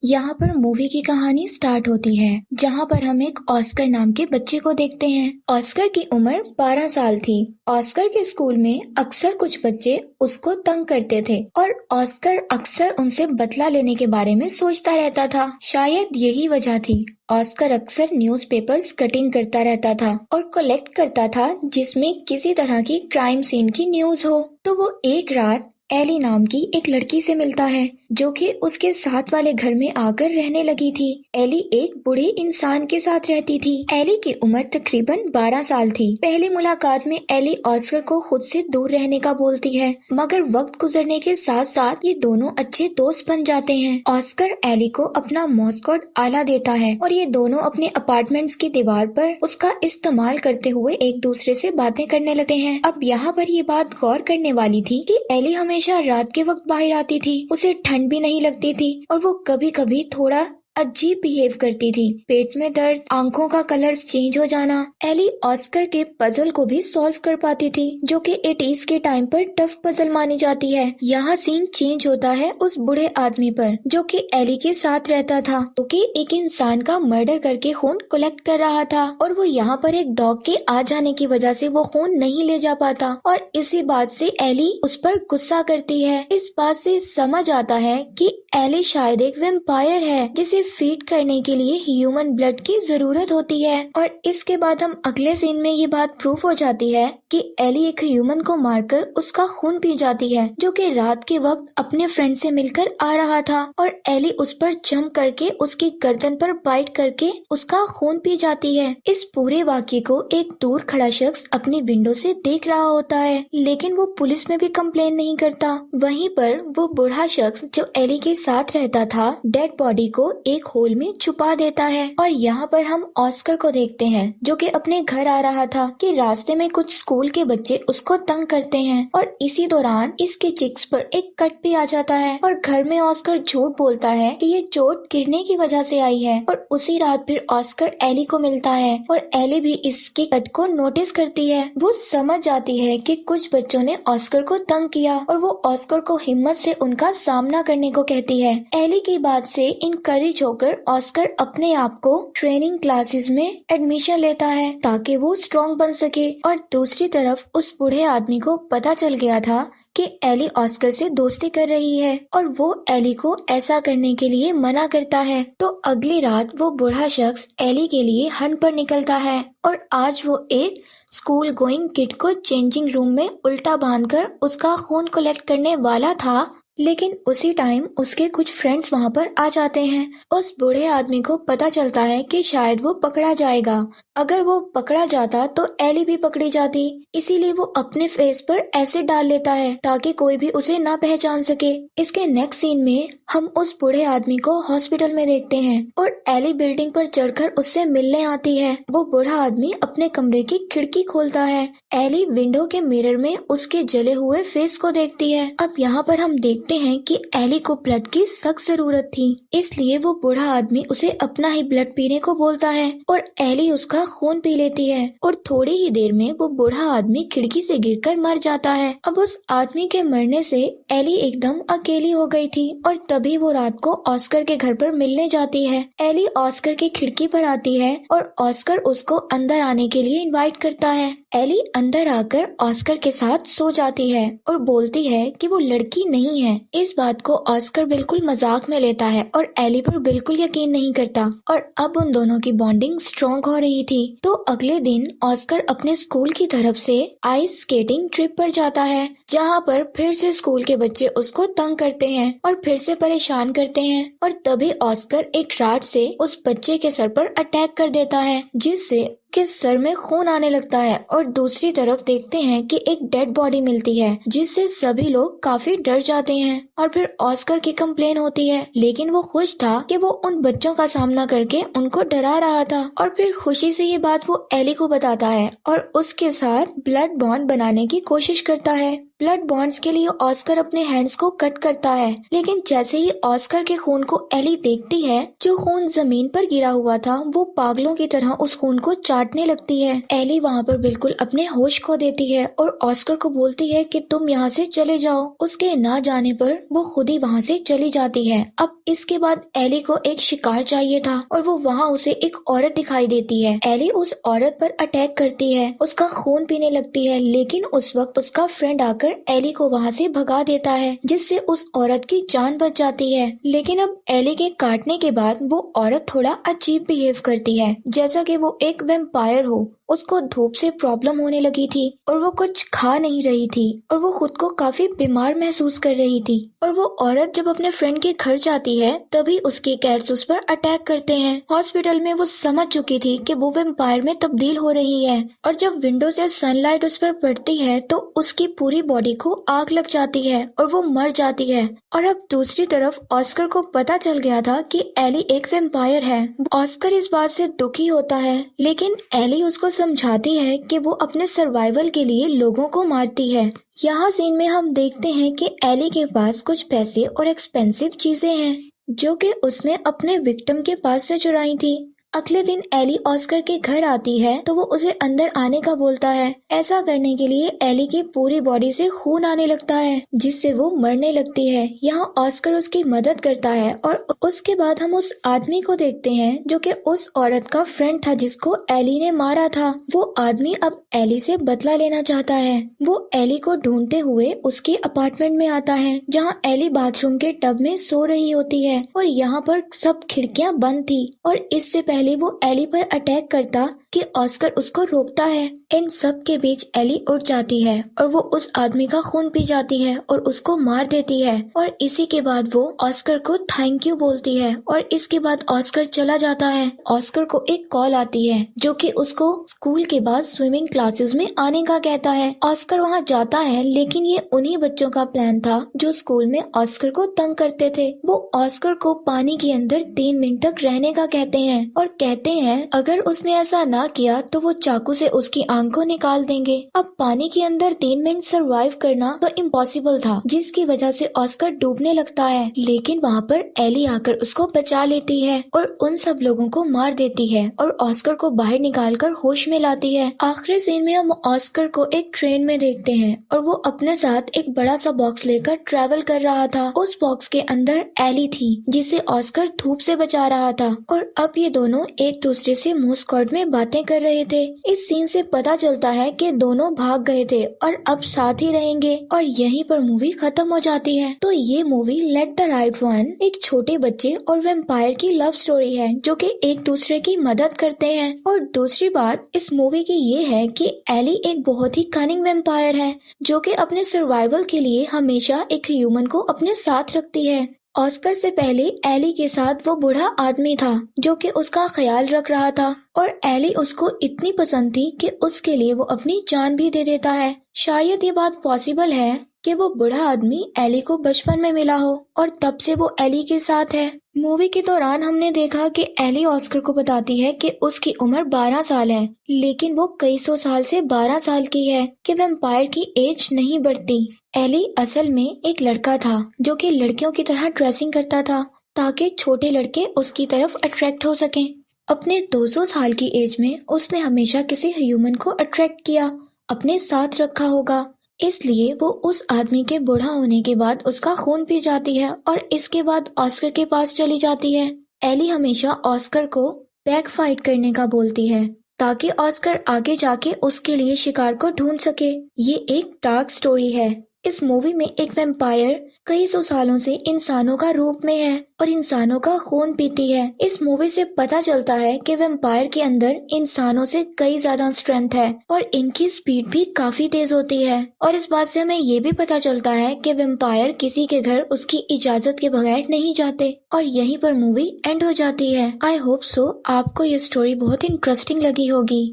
यहाँ पर मूवी की कहानी स्टार्ट होती है, जहाँ पर हम एक ऑस्कर नाम के बच्चे को देखते हैं। ऑस्कर की उम्र 12 साल थी। ऑस्कर के स्कूल में अक्सर कुछ बच्चे उसको तंग करते थे और ऑस्कर अक्सर उनसे बदला लेने के बारे में सोचता रहता था। शायद यही वजह थी। ऑस्कर अक्सर न्यूज़पेपर्स कटिंग करता रहता था और कलेक्ट करता था जिसमें किसी तरह की क्राइम सीन की न्यूज हो। तो वो एक रात एली नाम की एक लड़की से मिलता है जो कि उसके साथ वाले घर में आकर रहने लगी थी। एली एक बूढ़े इंसान के साथ रहती थी। एली की उम्र तकरीबन 12 साल थी। पहली मुलाकात में एली ऑस्कर को खुद से दूर रहने का बोलती है, मगर वक्त गुजरने के साथ साथ ये दोनों अच्छे दोस्त बन जाते हैं। ऑस्कर एली को अपना मॉस्कोट आला देता है और ये दोनों अपने अपार्टमेंट्स की दीवार पर उसका इस्तेमाल करते हुए एक दूसरे से बातें करने लगते हैं। अब यहाँ पर ये बात गौर करने वाली थी कि एली हमेशा रात के वक्त बाहर आती थी। उसे ठंड भी नहीं लगती थी और वो कभी कभी थोड़ा अजीब बिहेव करती थी। पेट में दर्द, आंखों का कलर चेंज हो जाना। एली ऑस्कर के पजल को भी सॉल्व कर पाती थी, जो कि 80s के टाइम पर टफ पजल मानी जाती है। यहाँ सीन चेंज होता है उस बूढ़े आदमी पर जो कि एली के साथ रहता था, तो कि एक इंसान का मर्डर करके खून कलेक्ट कर रहा था और वो यहाँ पर एक डॉग के आ जाने की वजह से वो खून नहीं ले जा पाता और इसी बात से एली उस पर गुस्सा करती है। इस बात से समझ आता है कि एली शायद एक वैम्पायर है जिसे फीड करने के लिए ह्यूमन ब्लड की जरूरत होती है। और इसके बाद हम अगले सीन में ये बात प्रूफ हो जाती है कि एली एक ह्यूमन को मारकर उसका खून पी जाती है, जो कि रात के वक्त अपने फ्रेंड से मिलकर आ रहा था और एली उस पर जंप करके उसकी गर्दन पर बाइट करके उसका खून पी जाती है। इस पूरे वाक्य को एक दूर खड़ा शख्स अपनी विंडो से देख रहा होता है, लेकिन वो पुलिस में भी कंप्लेन नहीं करता। वहीं पर वो बूढ़ा शख्स जो एली के साथ रहता था डेड बॉडी को एक होल में छुपा देता है। और यहाँ पर हम ऑस्कर को देखते हैं जो कि अपने घर आ रहा था कि रास्ते में कुछ स्कूल के बच्चे उसको तंग करते हैं और इसी दौरान इसके चिक्स पर एक कट भी आ जाता है और घर में ऑस्कर झूठ बोलता है कि ये चोट गिरने की वजह से आई है। और उसी रात फिर ऑस्कर एली को मिलता है और एली भी इसके कट को नोटिस करती है। वो समझ जाती है कि कुछ बच्चों ने ऑस्कर को तंग किया और वो ऑस्कर को हिम्मत से उनका सामना करने को कहती है। एली की बात से इनकरेज होकर ऑस्कर अपने आप को ट्रेनिंग क्लासेस में एडमिशन लेता है ताकि वो स्ट्रॉन्ग बन सके। और दूसरी तरफ उस बूढ़े आदमी को पता चल गया था कि एली ऑस्कर से दोस्ती कर रही है और वो एली को ऐसा करने के लिए मना करता है। तो अगली रात वो बूढ़ा शख्स एली के लिए हंट पर निकलता है और आज वो एक स्कूल गोइंग किड को चेंजिंग रूम में उल्टा बांधकर उसका खून कलेक्ट करने वाला था, लेकिन उसी टाइम उसके कुछ फ्रेंड्स वहां पर आ जाते हैं। उस बूढ़े आदमी को पता चलता है कि शायद वो पकड़ा जाएगा। अगर वो पकड़ा जाता तो एली भी पकड़ी जाती, इसीलिए वो अपने फेस पर एसिड डाल लेता है ताकि कोई भी उसे ना पहचान सके। इसके नेक्स्ट सीन में हम उस बूढ़े आदमी को हॉस्पिटल में देखते हैं और एली बिल्डिंग पर चढ़कर उससे मिलने आती है। वो बूढ़ा आदमी अपने कमरे की खिड़की खोलता है। एली विंडो के मिरर में उसके जले हुए फेस को देखती है। अब यहाँ पर हम देखते हैं कि एली को ब्लड की सख्त जरूरत थी, इसलिए वो बूढ़ा आदमी उसे अपना ही ब्लड पीने को बोलता है और एली उसका खून पी लेती है और थोड़ी ही देर में वो बूढ़ा आदमी खिड़की से गिरकर मर जाता है। अब उस आदमी के मरने से एली एकदम अकेली हो गई थी और तभी वो रात को ऑस्कर के घर पर मिलने जाती है। एली ऑस्कर की खिड़की पर आती है और ऑस्कर उसको अंदर आने के लिए इनवाइट करता है। एली अंदर आकर ऑस्कर के साथ सो जाती है और बोलती है कि वो लड़की नहीं है। इस बात को ऑस्कर बिल्कुल मजाक में लेता है और एली पर बिल्कुल यकीन नहीं करता और अब उन दोनों की बॉन्डिंग स्ट्रॉन्ग हो रही थी। तो अगले दिन ऑस्कर अपने स्कूल की तरफ से आइस स्केटिंग ट्रिप पर जाता है, जहाँ पर फिर से स्कूल के बच्चे उसको तंग करते हैं और फिर से परेशान करते हैं और तभी ऑस्कर एक रॉड से उस बच्चे के सर पर अटैक कर देता है, जिससे के सर में खून आने लगता है। और दूसरी तरफ देखते हैं कि एक डेड बॉडी मिलती है, जिससे सभी लोग काफी डर जाते हैं और फिर ऑस्कर की कंप्लेन होती है, लेकिन वो खुश था कि वो उन बच्चों का सामना करके उनको डरा रहा था। और फिर खुशी से ये बात वो एली को बताता है और उसके साथ ब्लड बॉन्ड बनाने की कोशिश करता है। ब्लड बॉन्ड्स के लिए ऑस्कर अपने हैंड्स को कट करता है, लेकिन जैसे ही ऑस्कर के खून को एली देखती है, जो खून जमीन पर गिरा हुआ था, वो पागलों की तरह उस खून को चाटने लगती है। एली वहाँ पर बिल्कुल अपने होश खो देती है और ऑस्कर को बोलती है कि तुम यहाँ से चले जाओ। उसके ना जाने पर वो खुद ही वहाँ से चली जाती है। अब इसके बाद एली को एक शिकार चाहिए था और वो वहाँ उसे एक औरत दिखाई देती है। एली उस औरत पर अटैक करती है, उसका खून पीने लगती है, लेकिन उस वक्त उसका फ्रेंड आकर एली को वहाँ से भगा देता है, जिससे उस औरत की जान बच जाती है। लेकिन अब एली के काटने के बाद वो औरत थोड़ा अजीब बिहेव करती है, जैसा कि वो एक वैम्पायर हो। उसको धूप से प्रॉब्लम होने लगी थी और वो कुछ खा नहीं रही थी और वो खुद को काफी बीमार महसूस कर रही थी। और वो औरत जब अपने फ्रेंड के घर जाती है, तभी उसके कैट्स उस पर अटैक करते हैं। हॉस्पिटल में वो समझ चुकी थी कि वो वैम्पायर में तब्दील हो रही है और जब विंडो से सनलाइट उस पर पड़ती है तो उसकी पूरी बॉडी को आग लग जाती है और वो मर जाती है। और अब दूसरी तरफ ऑस्कर को पता चल गया था कि एली एक वैम्पायर है। ऑस्कर इस बात से दुखी होता है, लेकिन एली उसको समझाती है कि वो अपने सर्वाइवल के लिए लोगों को मारती है। यहाँ सीन में हम देखते हैं कि एली के पास कुछ पैसे और एक्सपेंसिव चीजें हैं, जो कि उसने अपने विक्टिम के पास से चुराई थी। अगले दिन एली ऑस्कर के घर आती है तो वो उसे अंदर आने का बोलता है। ऐसा करने के लिए एली की पूरी बॉडी से खून आने लगता है, जिससे वो मरने लगती है। यहाँ ऑस्कर उसकी मदद करता है और उसके बाद हम उस आदमी को देखते हैं जो कि उस औरत का फ्रेंड था जिसको एली ने मारा था। वो आदमी अब एली से बदला लेना चाहता है। वो एली को ढूंढते हुए उसके अपार्टमेंट में आता है, जहाँ एली बाथरूम के टब में सो रही होती है और यहाँ पर सब खिड़कियाँ बंद थी। और इससे पहले वो एली पर अटैक करता कि ऑस्कर उसको रोकता है। इन सब के बीच एली उठ जाती है और वो उस आदमी का खून पी जाती है और उसको मार देती है। और इसी के बाद वो ऑस्कर को थैंक यू बोलती है और इसके बाद ऑस्कर चला जाता है। ऑस्कर को एक कॉल आती है जो कि उसको स्कूल के बाद स्विमिंग क्लासेस में आने का कहता है। ऑस्कर वहाँ जाता है, लेकिन ये उन्हीं बच्चों का प्लान था जो स्कूल में ऑस्कर को तंग करते थे। वो ऑस्कर को पानी के अंदर 3 मिनट तक रहने का कहते हैं और कहते हैं अगर उसने ऐसा ना किया तो वो चाकू से उसकी आंख को निकाल देंगे। अब पानी के अंदर 3 मिनट सरवाइव करना तो इम्पॉसिबल था, जिसकी वजह से ऑस्कर डूबने लगता है। लेकिन वहाँ पर एली आकर उसको बचा लेती है और उन सब लोगों को मार देती है और ऑस्कर को बाहर निकालकर होश में लाती है। आखिरी सीन में हम ऑस्कर को एक ट्रेन में देखते हैं और वो अपने साथ एक बड़ा सा बॉक्स लेकर ट्रेवल कर रहा था। उस बॉक्स के अंदर एली थी, जिसे ऑस्कर धूप से बचा रहा था। और अब ये दोनों एक दूसरे से मोर्स कोड में बातें कर रहे थे। इस सीन से पता चलता है कि दोनों भाग गए थे और अब साथ ही रहेंगे और यहीं पर मूवी खत्म हो जाती है। तो ये movie let the right one एक छोटे बच्चे और वैम्पायर की लव स्टोरी है, जो कि एक दूसरे की मदद करते हैं। और दूसरी बात इस मूवी की ये है कि एली एक बहुत ही कनिंग वैम्पायर है, जो कि अपने सर्वाइवल के लिए हमेशा एक ह्यूमन को अपने साथ रखती है। ऑस्कर से पहले एली के साथ वो बूढ़ा आदमी था जो कि उसका ख्याल रख रहा था और एली उसको इतनी पसंद थी कि उसके लिए वो अपनी जान भी दे देता है। शायद ये बात पॉसिबल है कि वो बूढ़ा आदमी एली को बचपन में मिला हो और तब से वो एली के साथ है। मूवी के दौरान हमने देखा कि एली ऑस्कर को बताती है कि उसकी उम्र 12 साल है, लेकिन वो कई सौ साल से 12 साल की है, कि वैम्पायर की एज नहीं बढ़ती। एली असल में एक लड़का था जो कि लड़कियों की तरह ड्रेसिंग करता था ताकि छोटे लड़के उसकी तरफ अट्रैक्ट हो सकें। अपने 200 साल की एज में उसने हमेशा किसी ह्यूमन को अट्रैक्ट किया, अपने साथ रखा होगा, इसलिए वो उस आदमी के बूढ़ा होने के बाद उसका खून पी जाती है और इसके बाद ऑस्कर के पास चली जाती है। एली हमेशा ऑस्कर को बैक फाइट करने का बोलती है ताकि ऑस्कर आगे जाके उसके लिए शिकार को ढूंढ सके। ये एक डार्क स्टोरी है। इस मूवी में एक वैम्पायर कई सौ सालों से इंसानों का रूप में है और इंसानों का खून पीती है। इस मूवी से पता चलता है कि वैम्पायर के अंदर इंसानों से कई ज्यादा स्ट्रेंथ है और इनकी स्पीड भी काफी तेज होती है। और इस बात से हमें ये भी पता चलता है कि वैम्पायर किसी के घर उसकी इजाजत के बगैर नहीं जाते। और यहीं पर मूवी एंड हो जाती है। आई होप सो आपको ये स्टोरी बहुत इंटरेस्टिंग लगी होगी।